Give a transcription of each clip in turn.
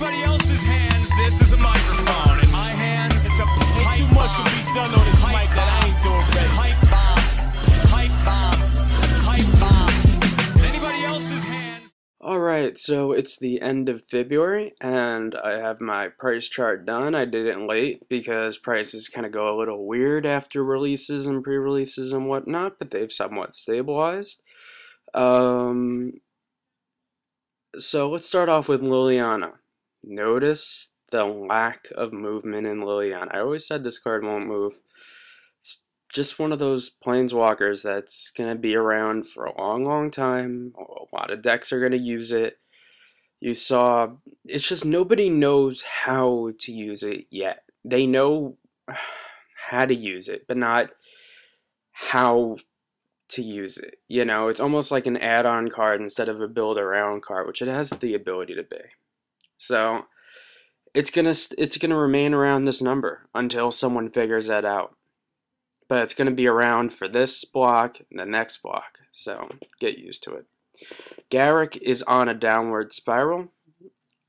anybody else's hands, this is a microphone. In my hands, it's a pipe Too much can be done on this mic that I ain't doing ready. Pipe bombs, pipe bombs, pipe bombs. In anybody else's hands. Alright, so it's the end of February, and I have my price chart done. I did it late because prices kind of go a little weird after releases and pre-releases and whatnot, but they've somewhat stabilized. So let's start off with Liliana. Notice the lack of movement in Liliana. I always said this card won't move. It's just one of those planeswalkers that's going to be around for a long time. A lot of decks are going to use it. You saw, it's just nobody knows how to use it yet. They know how to use it, but not how to use it. You know, it's almost like an add-on card instead of a build-around card, which it has the ability to be. So it's gonna remain around this number until someone figures that out. But it's gonna be around for this block and the next block, so get used to it. Garruk is on a downward spiral.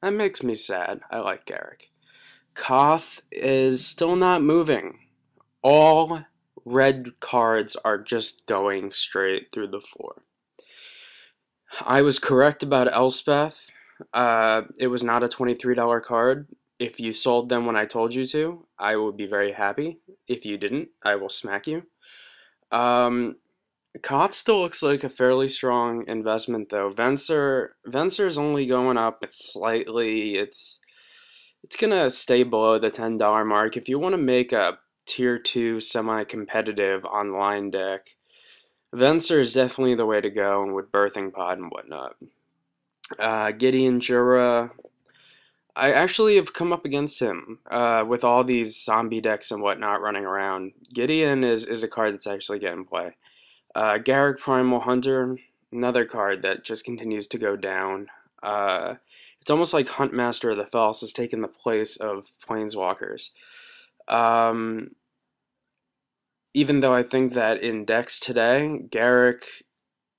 That makes me sad. I like Garruk. Koth is still not moving. All red cards are just going straight through the floor. I was correct about Elspeth. It was not a $23 card. If you sold them when I told you to, I would be very happy. If you didn't, I will smack you. Koth still looks like a fairly strong investment, though. Venser's only going up slightly. It's gonna stay below the $10 mark. If you want to make a Tier 2 semi-competitive online deck, Venser is definitely the way to go, and with Birthing Pod and whatnot. Gideon Jura, I actually have come up against him with all these zombie decks and whatnot running around. Gideon is a card that's actually getting play. Garruk Primal Hunter, another card that just continues to go down. It's almost like Huntmaster of the Fells has taken the place of Planeswalkers. Even though I think that in decks today, Garruk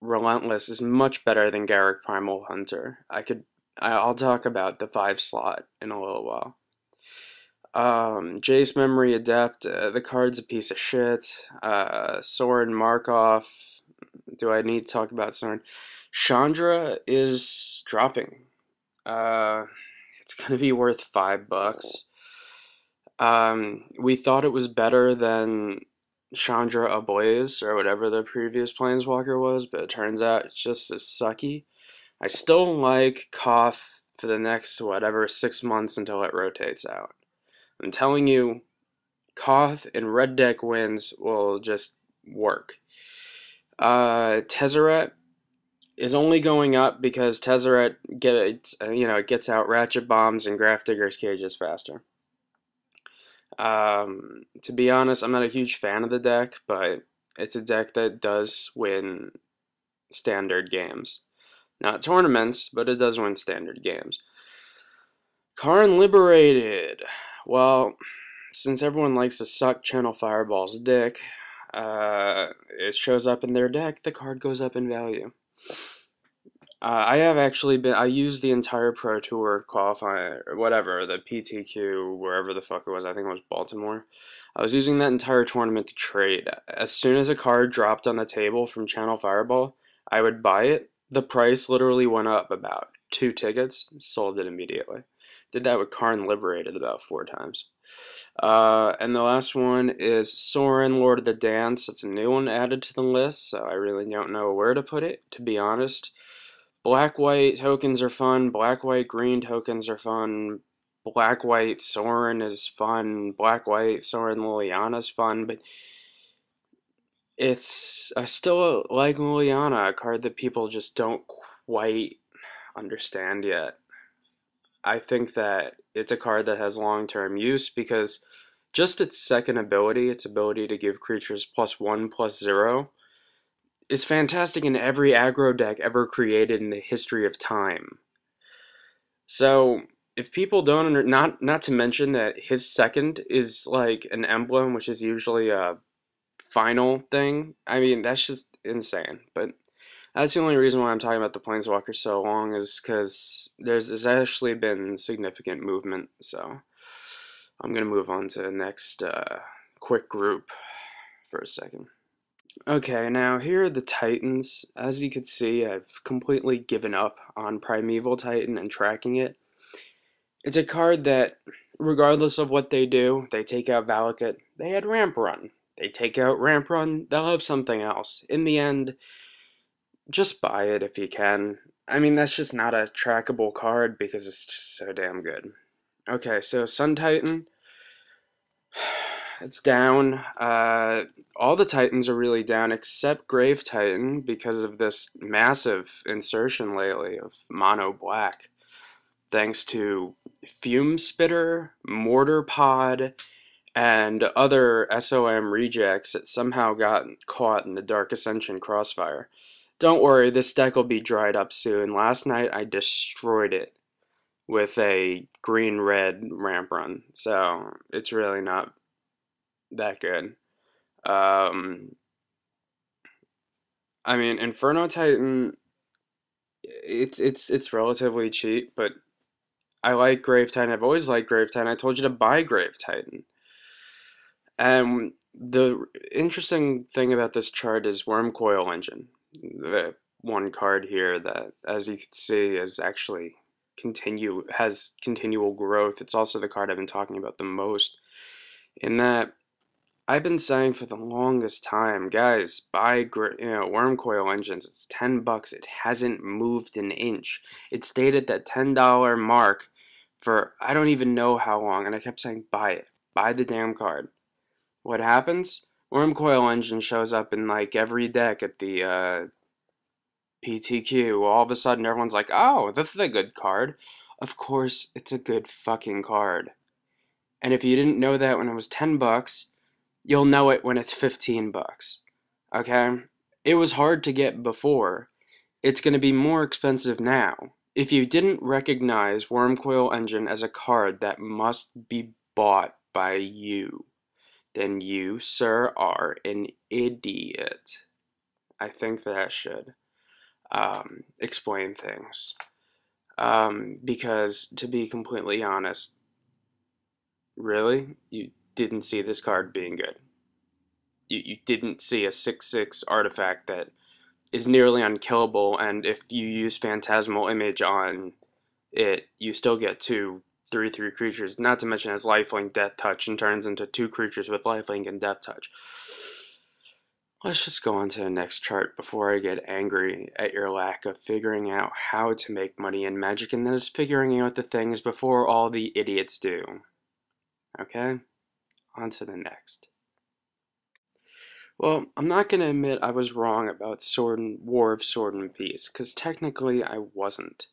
Relentless is much better than Garruk Primal Hunter. I'll talk about the 5 slot in a little while. Jace Memory Adept, the card's a piece of shit. Sorin Markov, do I need to talk about Sorin? Chandra is dropping. It's gonna be worth $5. We thought it was better than Chandra Ablaze, or whatever the previous Planeswalker was, but it turns out it's just as sucky. I still like Koth for the next, 6 months until it rotates out. I'm telling you, Koth and red deck wins will just work. Tezzeret is only going up because Tezzeret gets out Ratchet Bombs and Grafdigger's Cages faster. To be honest, I'm not a huge fan of the deck, but it's a deck that does win standard games. Not tournaments, but it does win standard games. Karn Liberated. Well, since everyone likes to suck Channel Fireball's dick, it shows up in their deck, the card goes up in value. I used the entire Pro Tour Qualifier, or whatever, the PTQ, wherever the fuck it was, I think it was Baltimore. I was using that entire tournament to trade. As soon as a card dropped on the table from Channel Fireball, I would buy it. The price literally went up about 2 tickets, sold it immediately. Did that with Karn Liberated about 4 times. And the last one is Sorin, Lord of the Dance. It's a new one added to the list, so I really don't know where to put it, to be honest. Black-white tokens are fun, black-white-green tokens are fun, black-white Sorin is fun, black-white Sorin Liliana is fun, but I still like Liliana, a card that people just don't quite understand yet. I think that it's a card that has long-term use because just its second ability, its ability to give creatures +1/+0, is fantastic in every aggro deck ever created in the history of time. So if people don't not to mention that his second is like an emblem, which is usually a final thing. I mean, that's just insane. But That's the only reason why I'm talking about the Planeswalker so long, is because there's actually been significant movement. So I'm gonna move on to the next quick group for a second. Okay, now here are the Titans. As you can see, I've completely given up on Primeval Titan and tracking it. It's a card that, regardless of what they do, they take out Valakut, they had Ramp Run. They take out Ramp Run, they'll have something else. In the end, just buy it if you can. I mean, that's just not a trackable card because it's just so damn good. Okay, so Sun Titan, it's down. All the Titans are really down except Grave Titan because of this massive insertion lately of mono black. Thanks to Fume Spitter, Mortar Pod, and other SOM rejects that somehow got caught in the Dark Ascension crossfire. Don't worry, this deck will be dried up soon. Last night I destroyed it with a green-red ramp run, so it's really not that good. I mean, Inferno Titan, it's relatively cheap, but I like Grave Titan. I've always liked Grave Titan. I told you to buy Grave Titan. And the interesting thing about this chart is Worm Coil Engine. The one card here that, as you can see, is actually has continual growth. It's also the card I've been talking about the most. In that, I've been saying for the longest time, guys, buy Worm Coil Engines. It's $10. It hasn't moved an inch. It stayed at that $10 mark for I don't even know how long, and I kept saying buy it. Buy the damn card. What happens? Worm Coil Engine shows up in like every deck at the PTQ. All of a sudden everyone's like, oh, this is a good card. Of course, it's a good fucking card. And if you didn't know that when it was $10, you'll know it when it's $15. Okay? It was hard to get before. It's going to be more expensive now. If you didn't recognize Worm Coil Engine as a card that must be bought by you, then you, sir, are an idiot. I think that should explain things. Because, to be completely honest, really? You didn't see this card being good. You didn't see a 6/6 artifact that is nearly unkillable, and if you use Phantasmal Image on it, you still get two 3/3 creatures, not to mention has lifelink, death touch, and turns into 2 creatures with lifelink and death touch. Let's just go on to the next chart before I get angry at your lack of figuring out how to make money in Magic and then just figuring out the things before all the idiots do. Okay? On to the next. Well, I'm not going to admit I was wrong about War of Sword and Peace, because technically I wasn't.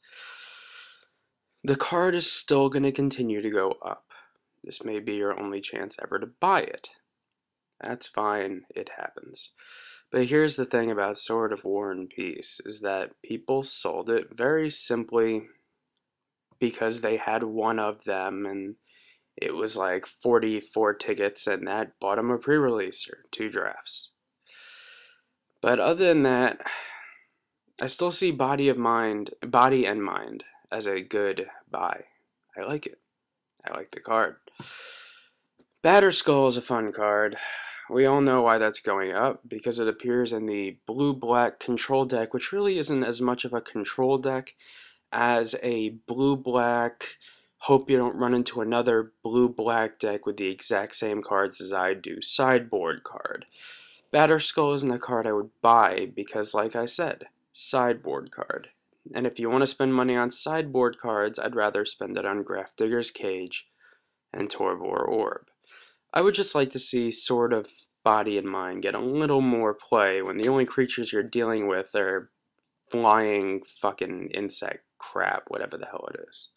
The card is still going to continue to go up. This may be your only chance ever to buy it. That's fine, it happens. But here's the thing about Sword of War and Peace, is that people sold it very simply because they had one of them, and it was like 44 tickets, and that bought them a pre-release or 2 drafts. But other than that, I still see Body and Mind as a good buy. I like it. I like the card. Batterskull is a fun card. We all know why that's going up, because it appears in the blue-black control deck, which really isn't as much of a control deck as a blue-black, hope you don't run into another blue-black deck with the exact same cards as I do, sideboard card. Batterskull isn't a card I would buy because, like I said, sideboard card. And if you want to spend money on sideboard cards, I'd rather spend it on Grafdigger's Cage and Torvor Orb. I would just like to see Sword of Body and Mind get a little more play when the only creatures you're dealing with are flying fucking insect crap, whatever the hell it is.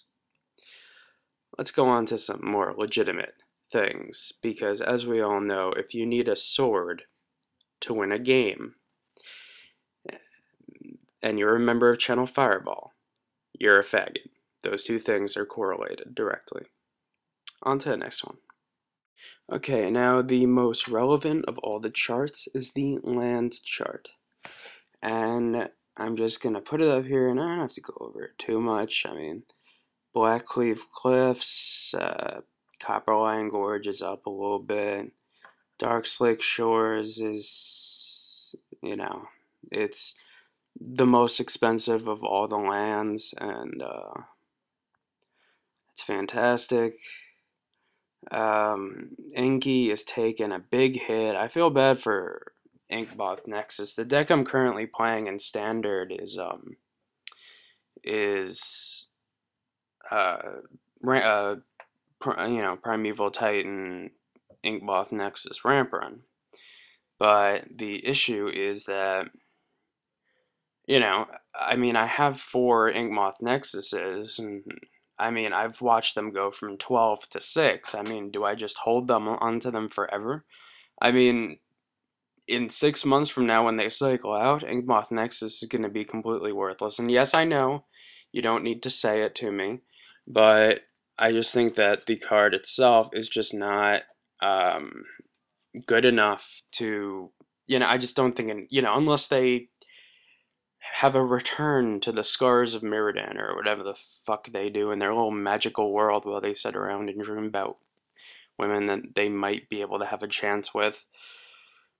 Let's go on to some more legitimate things, because as we all know, if you need a sword to win a game, and you're a member of Channel Fireball, you're a faggot. Those two things are correlated directly. On to the next one. Okay, now the most relevant of all the charts is the land chart. And I'm just gonna put it up here, and I don't have to go over it too much. I mean, Blackcleave Cliffs, Copperline Gorge is up a little bit. Dark Slick Shores is, you know, it's the most expensive of all the lands, and it's fantastic. Inky is taking a big hit. I feel bad for Inkmoth Nexus. The deck I'm currently playing in Standard is Primeval Titan Inkmoth Nexus Ramp Run. But the issue is that, I mean, I have 4 Inkmoth Nexuses, and I mean, I've watched them go from 12 to 6. I mean, do I just hold them onto them forever? I mean, in 6 months from now when they cycle out, Inkmoth Nexus is going to be completely worthless. And yes, I know, you don't need to say it to me, but I just think that the card itself is just not good enough to, I just don't think, unless they have a return to the scars of Mirrodin or whatever the fuck they do in their little magical world while they sit around and dream about women that they might be able to have a chance with,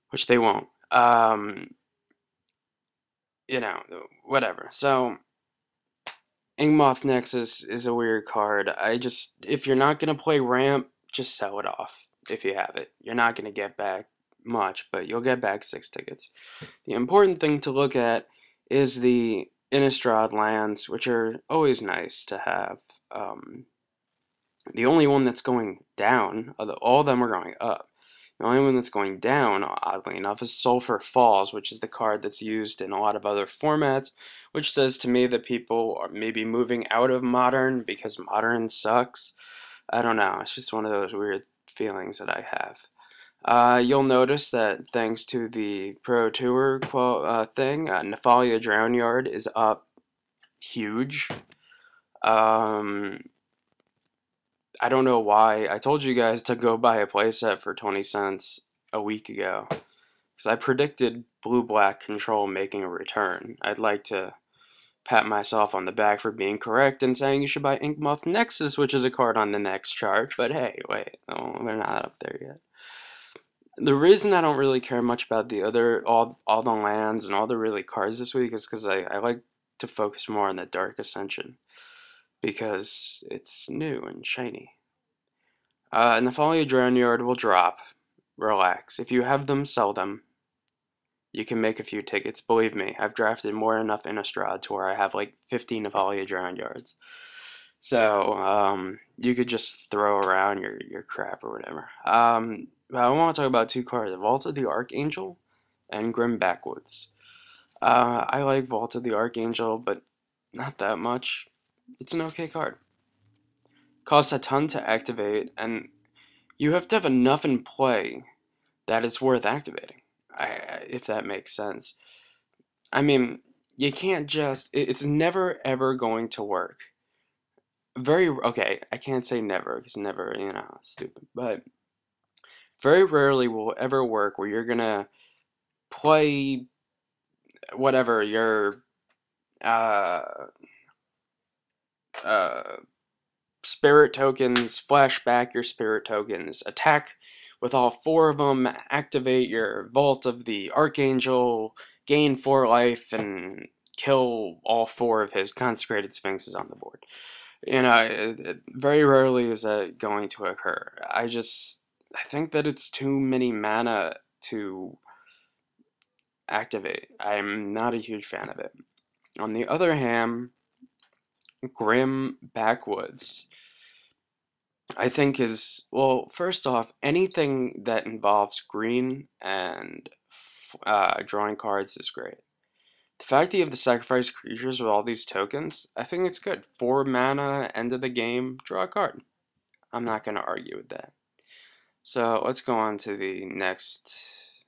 which they won't. Whatever. So, Inkmoth Nexus is a weird card. If you're not going to play Ramp, just sell it off if you have it. You're not going to get back much, but you'll get back 6 tickets. The important thing to look at is the Innistrad lands, which are always nice to have. The only one that's going down, all of them are going up. The only one that's going down, oddly enough, is Sulphur Falls, which is the card that's used in a lot of other formats, which says to me that people are maybe moving out of Modern because Modern sucks. I don't know, it's just one of those weird feelings that I have. You'll notice that thanks to the Pro Tour thing, Nephalia Drownyard is up huge. I don't know why. I told you guys to go buy a playset for 20 cents a week ago, because I predicted blue-black control making a return. I'd like to pat myself on the back for being correct and saying you should buy Inkmoth Nexus, which is a card on the next chart, but hey, wait, we're not up there yet. The reason I don't really care much about the all the lands and all the really cards this week is because I like to focus more on the Dark Ascension, because it's new and shiny. And the Nephalia Drownyard will drop. Relax. If you have them, sell them. You can make a few tickets. Believe me, I've drafted more than enough Innistrad to where I have like 15 Nephalia Drownyards. So, you could just throw around your crap or whatever. But I want to talk about 2 cards, Vault of the Archangel and Grim Backwoods. I like Vault of the Archangel, but not that much. It's an okay card. Costs a ton to activate, and you have to have enough in play that it's worth activating, if that makes sense. I mean, you can't just, it's never ever going to work. Okay, I can't say never, because never, stupid, but very rarely will it ever work where you're gonna play whatever, your spirit tokens, flash back your spirit tokens, attack with all 4 of them, activate your Vault of the Archangel, gain 4 life, and kill all 4 of his consecrated sphinxes on the board. Very rarely is that going to occur. I think that it's too many mana to activate. I'm not a huge fan of it. On the other hand, Grim Backwoods, I think is, well, first off, anything that involves green and drawing cards is great. The fact that you have to sacrifice creatures with all these tokens, I think it's good. 4 mana, end of the game, draw a card. I'm not going to argue with that. So let's go on to the next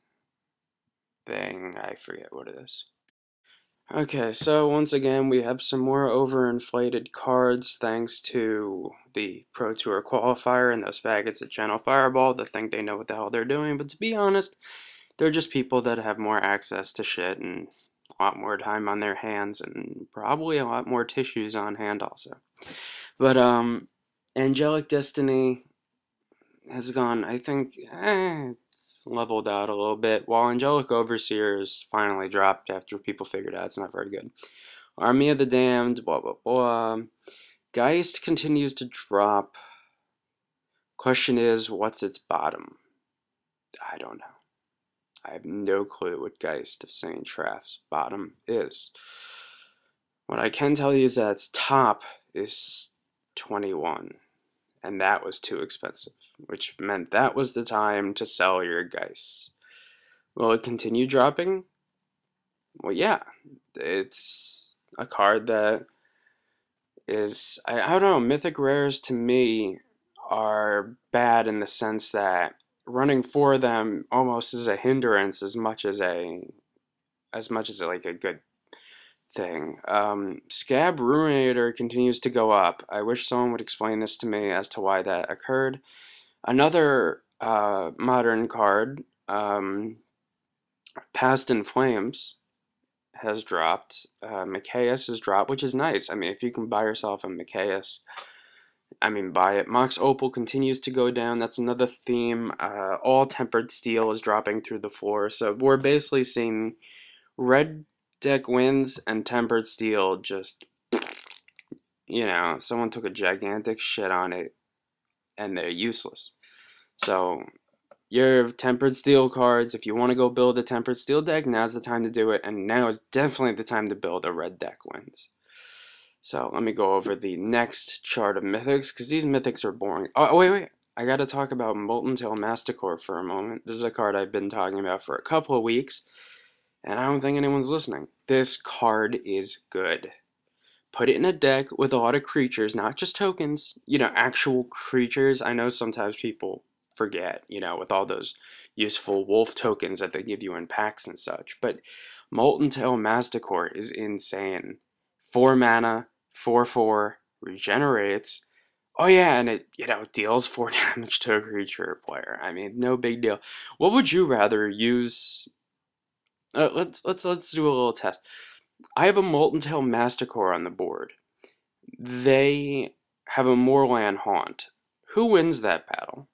thing. I forget what it is. Okay, so once again, we have some more overinflated cards thanks to the Pro Tour Qualifier and those faggots at Channel Fireball that think they know what the hell they're doing, but to be honest, they're just people that have more access to shit, and a lot more time on their hands and probably a lot more tissues on hand also. But Angelic Destiny has gone, I think, it's leveled out a little bit, while Angelic Overseers finally dropped after people figured out it's not very good. Army of the Damned, blah blah blah. Geist continues to drop. Question is, what's its bottom? I don't know. I have no clue what Geist of St. Traft's bottom is. What I can tell you is that its top is 21, and that was too expensive, which meant that was the time to sell your Geist. Will it continue dropping? Well, yeah. It's a card that is, I don't know, Mythic Rares to me are bad in the sense that running for them almost is a hindrance as much as like a good thing. Scab Ruinator continues to go up. I wish someone would explain this to me as to why that occurred. Another modern card, Past in Flames, has dropped. Micaeus has dropped, which is nice. I mean, if you can buy yourself a Micaeus, I mean, buy it. Mox Opal continues to go down. That's another theme. All Tempered Steel is dropping through the floor. So we're basically seeing red deck wins and Tempered Steel just, you know, someone took a gigantic shit on it and they're useless. So your Tempered Steel cards, if you want to go build a Tempered Steel deck, now's the time to do it. And now is definitely the time to build a red deck wins. So let me go over the next chart of Mythics, because these Mythics are boring. Oh, wait. I gotta talk about Molten Tail Masticore for a moment. This is a card I've been talking about for a couple of weeks, and I don't think anyone's listening. This card is good. Put it in a deck with a lot of creatures, not just tokens, you know, actual creatures. I know sometimes people forget, you know, with all those useful wolf tokens that they give you in packs and such, but Molten Tail Masticore is insane. 4 mana, 4/4, regenerates. Oh yeah, and it, you know, deals 4 damage to a creature or player. I mean, no big deal. What would you rather use? Let's do a little test. I have a Molten Tail Masticore on the board. They have a Moorland Haunt. Who wins that battle?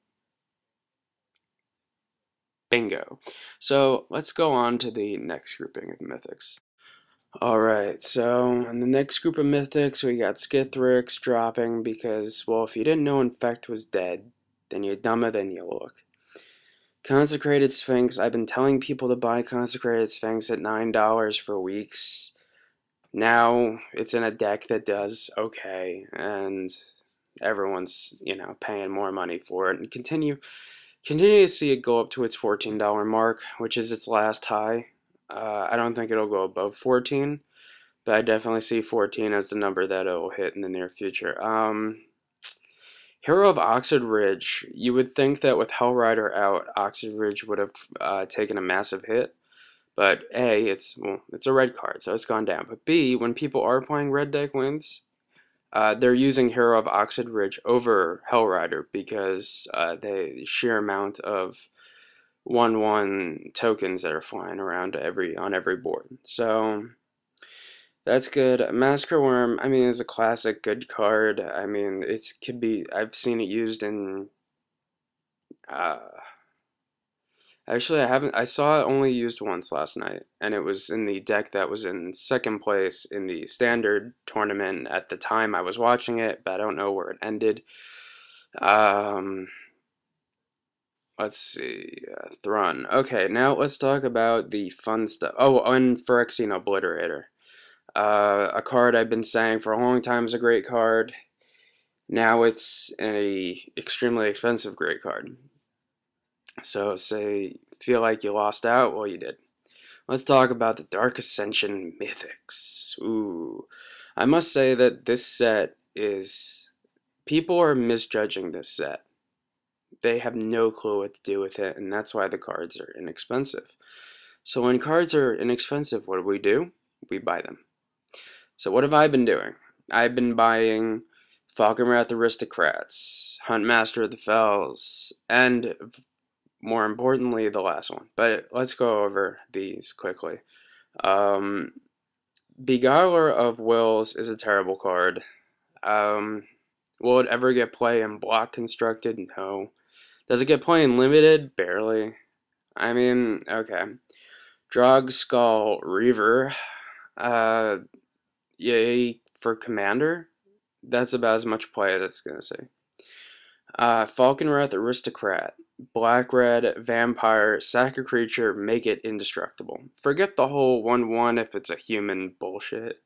Bingo. So let's go on to the next grouping of Mythics. Alright, so in the next group of Mythics, we got Skithrix dropping because, well, if you didn't know Infect was dead, then you're dumber than you look. Consecrated Sphinx, I've been telling people to buy Consecrated Sphinx at $9 for weeks. Now, it's in a deck that does okay, and everyone's, you know, paying more money for it, and continue to see it go up to its $14 mark, which is its last high. I don't think it'll go above 14, but I definitely see 14 as the number that it'll hit in the near future. Hero of Oxid Ridge, you would think that with Hellrider out, Oxid Ridge would have taken a massive hit, but A, it's a red card, so it's gone down. But B, when people are playing red deck wins, they're using Hero of Oxid Ridge over Hellrider because the sheer amount of 1/1 tokens that are flying around on every board. So that's good. Massacre Worm, I mean, is a classic good card. I mean, it could be, I've seen it used in actually I saw it only used once last night, and it was in the deck that was in second place in the standard tournament at the time I was watching it, but I don't know where it ended. Let's see, Thrun. Okay, now let's talk about the fun stuff. Oh, and Phyrexian Obliterator. A card I've been saying for a long time is a great card. Now it's a extremely expensive great card. So say, feel like you lost out? Well, you did. Let's talk about the Dark Ascension Mythics. Ooh. I must say that this set is... people are misjudging this set. They have no clue what to do with it, and that's why the cards are inexpensive. So when cards are inexpensive, what do? We buy them. So what have I been doing? I've been buying Falconwrath Aristocrats, Huntmaster of the Fells, and more importantly, the last one. But let's go over these quickly. Beguiler of Wills is a terrible card. Will it ever get play in block constructed? No. Does it get play in limited? Barely. I mean, okay. Drog Skull Reaver. Yay for Commander? That's about as much play as it's gonna say. Falconwrath Aristocrat. Black red vampire, sack a creature, make it indestructible. Forget the whole 1/1 if it's a human bullshit.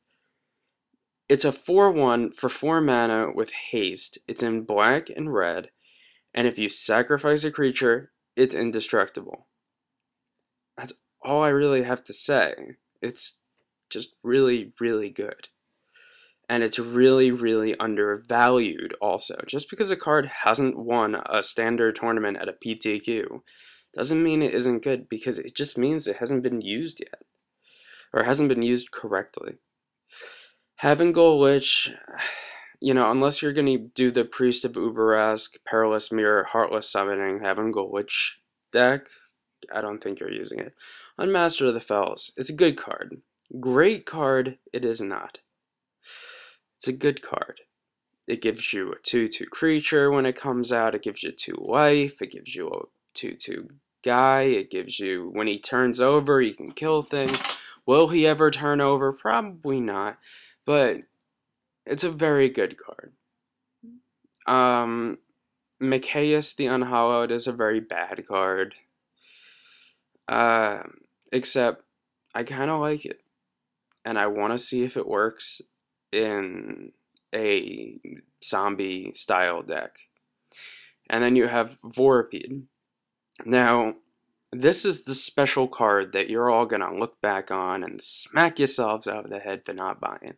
It's a 4/1 for 4 mana with haste. It's in black and red, and if you sacrifice a creature, it's indestructible. That's all I really have to say. It's just really, really good. And it's really, really undervalued also. Just because a card hasn't won a standard tournament at a PTQ doesn't mean it isn't good, because it just means it hasn't been used yet. Or hasn't been used correctly. Havengold Lich, you know, unless you're going to do the Priest of Uberask, Perilous Mirror, Heartless Summoning, Havengold Lich deck, I don't think you're using it. Unmaster of the Fells, it's a good card. Great card, it is not. It's a good card. It gives you a 2/2 creature when it comes out. It gives you 2 life. It gives you a 2/2 guy. It gives you, when he turns over, you can kill things. Will he ever turn over? Probably not. But it's a very good card. Micaeus the Unhallowed is a very bad card. Except I kind of like it. And I want to see if it works in a zombie style deck. And then you have Vorapede. Now, this is the special card that you're all gonna look back on and smack yourselves over the head for not buying.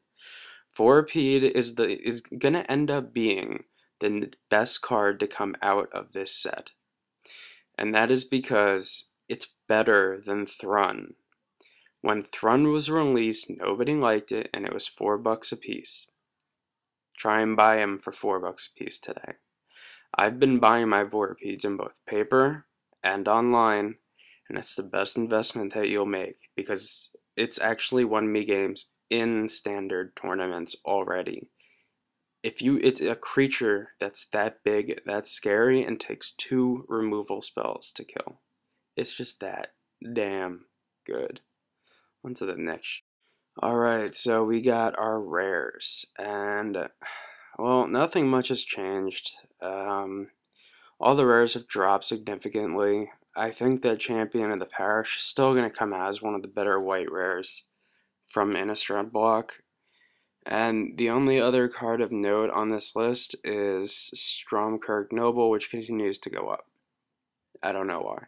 Vorapede is gonna end up being the best card to come out of this set. And that is because it's better than Thrun. When Thrun was released, nobody liked it, and it was $4 a piece. Try and buy them for $4 a piece today. I've been buying my Vorapedes in both paper and online, and it's the best investment that you'll make, because it's actually won me games in standard tournaments already. It's a creature that's that big, that's scary, and takes 2 removal spells to kill. It's just that damn good. On to the next. Alright, so we got our rares, and well, nothing much has changed. All the rares have dropped significantly. I think that Champion of the Parish is still going to come out as one of the better white rares from Innistrad block. And the only other card of note on this list is Stromkirk Noble, which continues to go up. I don't know why.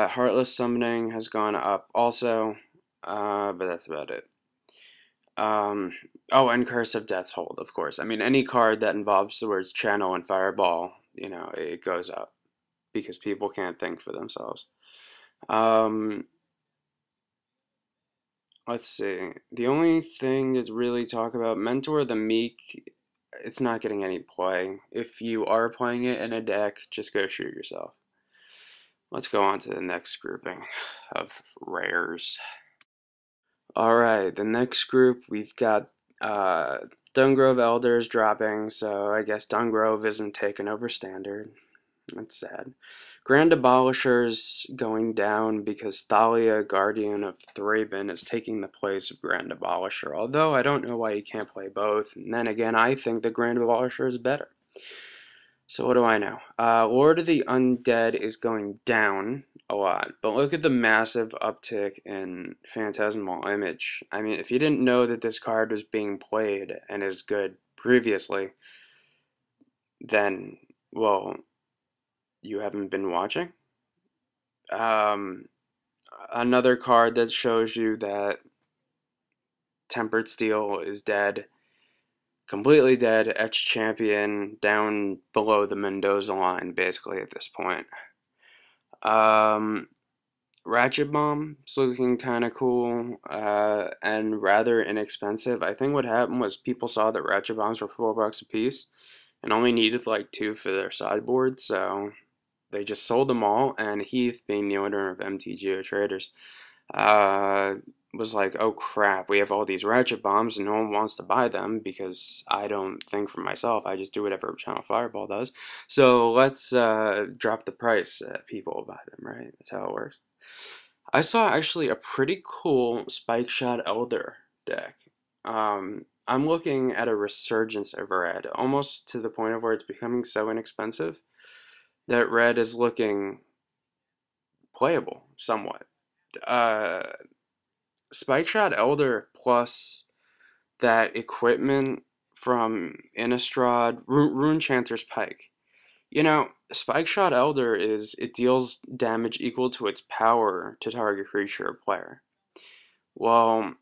Heartless Summoning has gone up also, but that's about it. Oh, and Curse of Death's Hold, of course. I mean, any card that involves the words Channel and Fireball, you know, it goes up, because people can't think for themselves. Let's see. The only thing to really talk about, Mentor the Meek, it's not getting any play. If you are playing it in a deck, just go shoot yourself. Let's go on to the next grouping of rares. Alright, the next group, we've got Dungrove Elders dropping, so I guess Dungrove isn't taking over standard. That's sad. Grand Abolishers going down because Thalia, Guardian of Thraben, is taking the place of Grand Abolisher, although I don't know why you can't play both. And then again, I think the Grand Abolisher is better. So what do I know? Lord of the Undead is going down a lot, but look at the massive uptick in Phantasmal Image. I mean, if you didn't know that this card was being played and is good previously, then, well, you haven't been watching. Another card that shows you that Tempered Steel is dead, completely dead. Etched Champion down below the Mendoza line, basically, at this point. Ratchet Bomb is looking kind of cool, and rather inexpensive. I think what happened was people saw that Ratchet Bombs were $4 a piece, and only needed like 2 for their sideboard, so they just sold them all, and Heath, being the owner of MTGO Traders, was like, oh crap, we have all these ratchet bombs and no one wants to buy them because I don't think for myself. I just do whatever Channel Fireball does. So let's drop the price. People will buy them, right? That's how it works. I saw actually a pretty cool Spike Shot Elder deck. I'm looking at a resurgence of red, almost to the point of where it's becoming so inexpensive that red is looking playable somewhat. Uh, Spike Shot Elder plus that equipment from Innistrad, Rune Chanter's Pike. You know, Spike Shot Elder it deals damage equal to its power to target creature or player. Well,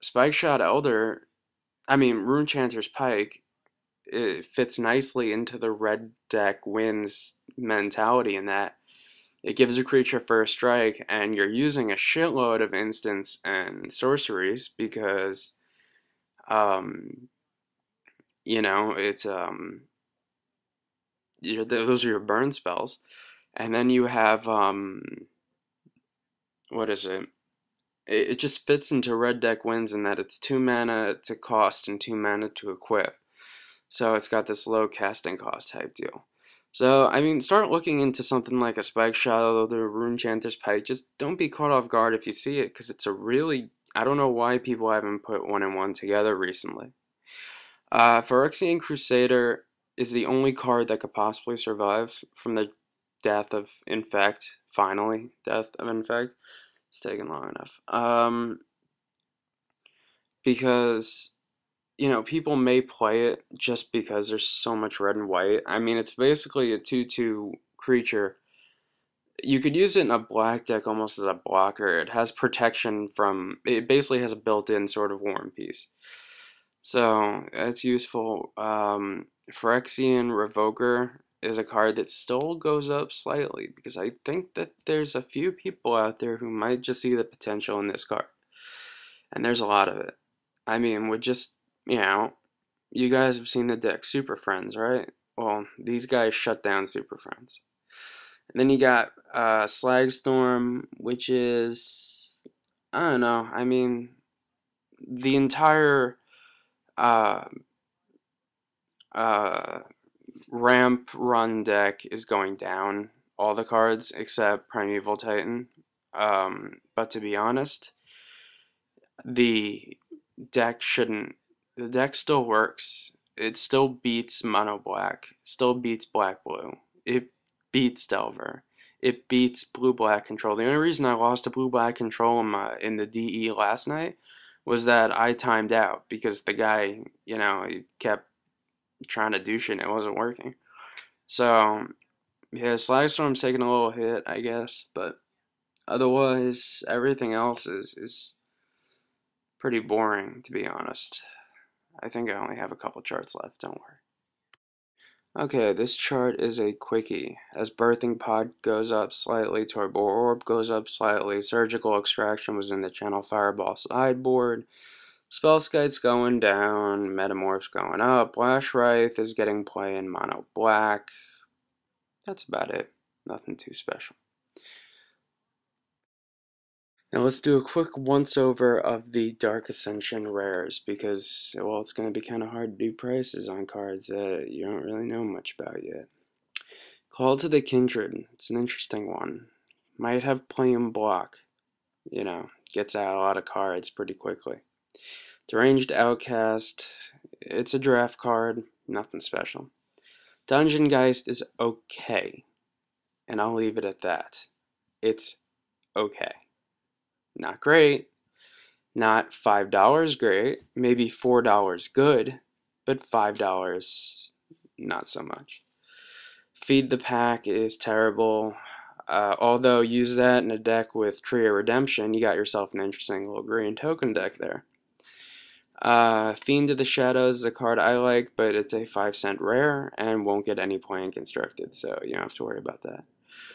Spike Shot Elder, Rune Chanter's Pike, it fits nicely into the red deck wins mentality in that it gives a creature first strike, and you're using a shitload of instants and sorceries because, you know, it's those are your burn spells, and then you have what is it? It just fits into red deck wins in that it's 2 mana to cost and 2 mana to equip, so it's got this low casting cost type deal. So, I mean, start looking into something like a Spike Shot or the Rune Chanter's Pike. Just don't be caught off guard if you see it, because it's a really... I don't know why people haven't put one and one together recently. Phyrexian Crusader is the only card that could possibly survive from the death of Infect. Finally, death of Infect. It's taken long enough. Because... you know, people may play it just because there's so much red and white. I mean, it's basically a 2/2 creature. You could use it in a black deck almost as a blocker. It has protection from... it basically has a built-in sort of War and Peace. So, it's useful. Phyrexian Revoker is a card that still goes up slightly because I think that there's a few people out there who might just see the potential in this card. And there's a lot of it. I mean, with just... you know, you guys have seen the deck Super Friends, right? Well, these guys shut down Super Friends. And then you got Slagstorm, which is... I don't know. I mean, the entire ramp run deck is going down. All the cards except Primeval Titan. But to be honest, the deck shouldn't... the deck still works. It still beats mono black. It still beats black blue. It beats Delver. It beats blue black control. The only reason I lost to blue black control in the DE last night was that I timed out because the guy, you know, he kept trying to do shit and it wasn't working. So yeah, Slagstorm's taking a little hit, I guess, but otherwise everything else is pretty boring, to be honest. I think I only have a couple charts left, don't worry. Okay, this chart is a quickie. As Birthing Pod goes up slightly, Torbor Orb goes up slightly, Surgical Extraction was in the Channel Fireball sideboard, Spellskite's going down, Metamorph's going up, Lash Wraith is getting play in mono black. That's about it. Nothing too special. Now let's do a quick once-over of the Dark Ascension rares, because, well, it's going to be kind of hard to do prices on cards that you don't really know much about yet. Call to the Kindred. It's an interesting one. Might have plain block. You know, gets out a lot of cards pretty quickly. Deranged Outcast. It's a draft card. Nothing special. Dungeon Geist is okay. And I'll leave it at that. It's okay. Not great, not $5 great, maybe $4 good, but $5 not so much. Feed the Pack is terrible, although use that in a deck with Trio Redemption, you got yourself an interesting little green token deck there. Fiend of the Shadows is a card I like, but it's a 5-cent rare and won't get any play in Constructed, so you don't have to worry about that.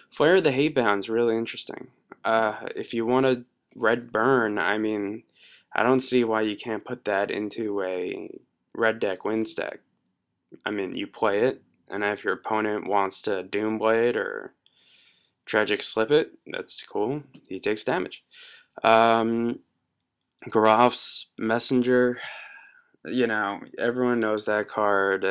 Flare of the Hatebound's really interesting. If you want to red burn, I mean, I don't see why you can't put that into a red deck wins deck. I mean, you play it, and if your opponent wants to Doomblade or Tragic Slip it, that's cool. He takes damage. Graf's Messenger, you know, everyone knows that card.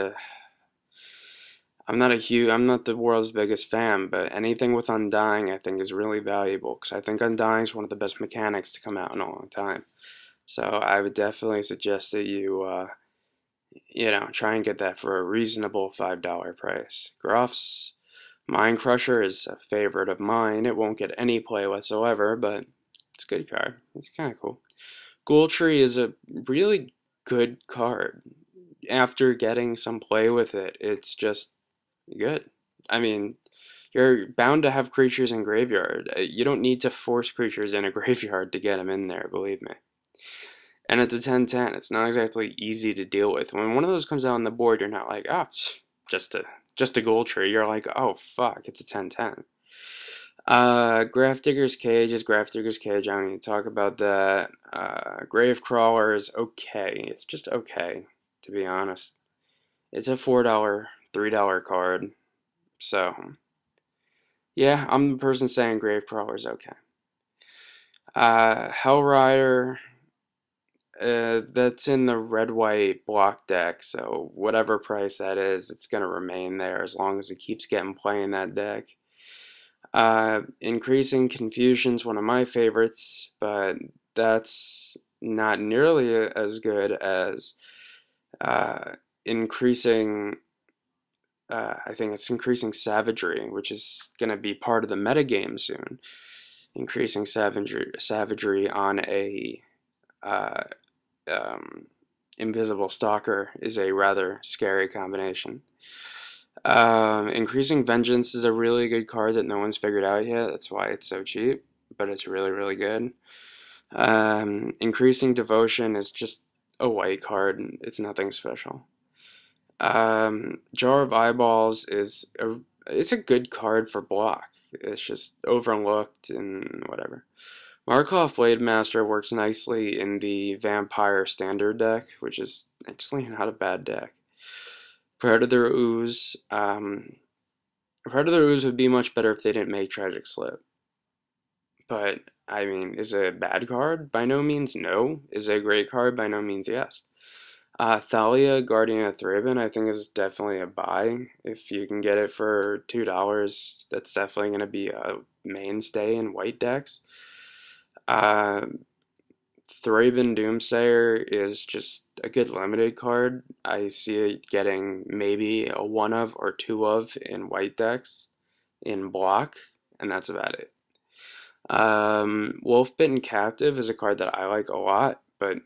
I'm not the world's biggest fan, but anything with Undying I think is really valuable because I think Undying is one of the best mechanics to come out in a long time. So I would definitely suggest that you know, try and get that for a reasonable $5 price. Graf's Mind Crusher is a favorite of mine. It won't get any play whatsoever, but it's a good card. It's kind of cool. Ghoul Tree is a really good card. After getting some play with it, it's just good. I mean, you're bound to have creatures in graveyard. You don't need to force creatures in a graveyard to get them in there, believe me. And it's a 10/10. It's not exactly easy to deal with. When one of those comes out on the board, you're not like, ah, just a Ghoul Tree. You're like, oh fuck, it's a 10/10. Gravedigger's Cage is Gravedigger's Cage. I don't need to talk about that. Gravecrawler is okay. It's just okay, to be honest. It's a $4, $3 card. So, yeah, I'm the person saying Gravecrawler is okay. Hellrider, that's in the red-white block deck, so whatever price that is, it's going to remain there as long as it keeps getting play in that deck. Increasing Confusion's one of my favorites, but that's not nearly as good as increasing, I think it's increasing Savagery, which is going to be part of the metagame soon. Increasing Savagery on a Invisible Stalker is a rather scary combination. Increasing Vengeance is a really good card that no one's figured out yet. That's why it's so cheap, but it's really, really good. Increasing Devotion is just a white card. It's nothing special. Jar of Eyeballs is it's a good card for block. It's just overlooked and whatever. Markov Blade Master works nicely in the Vampire Standard deck, which is actually not a bad deck. Predator Ooze. Predator Ooze would be much better if they didn't make Tragic Slip. But, I mean, is it a bad card? By no means no. Is it a great card? By no means yes. Thalia, Guardian of Thraben, I think is definitely a buy. If you can get it for $2, that's definitely going to be a mainstay in white decks. Thraben Doomsayer is just a good limited card. I see it getting maybe a 1 of or 2 of in white decks in block, and that's about it. Wolfbitten Captive is a card that I like a lot, but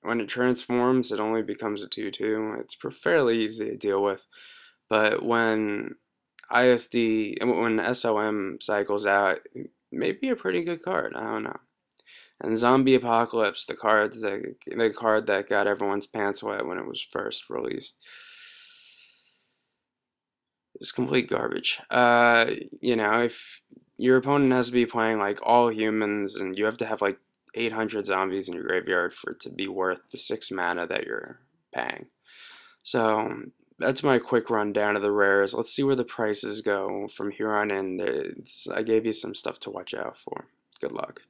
when it transforms, it only becomes a 2/2. It's fairly easy to deal with, but when SOM cycles out, it may be a pretty good card. I don't know. And Zombie Apocalypse, the card that got everyone's pants wet when it was first released, is complete garbage. You know, if your opponent has to be playing like all humans, and you have to have like 800 zombies in your graveyard for it to be worth the 6 mana that you're paying. So that's my quick rundown of the rares. Let's see where the prices go from here on in. I gave you some stuff to watch out for. Good luck.